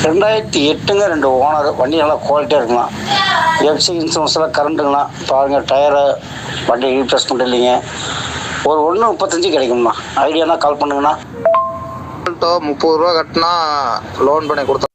2008ங்க 2 owner. வண்டி நல்லா குவாலிட்டியாக இருக்குங்களா. எஃப்சி இன்சூரன்ஸ்லாம் கரண்ட்டுங்களா. பாருங்க டயரை வண்டி ரீப்ளேஸ்மெண்ட் இல்லைங்க. ஒரு 1:35 கிடைக்குங்கண்ணா. ஐடியானா கால் பண்ணுங்கண்ணா. 30 ரூபா கட்டினா லோன் பண்ணி கொடுத்தோம்.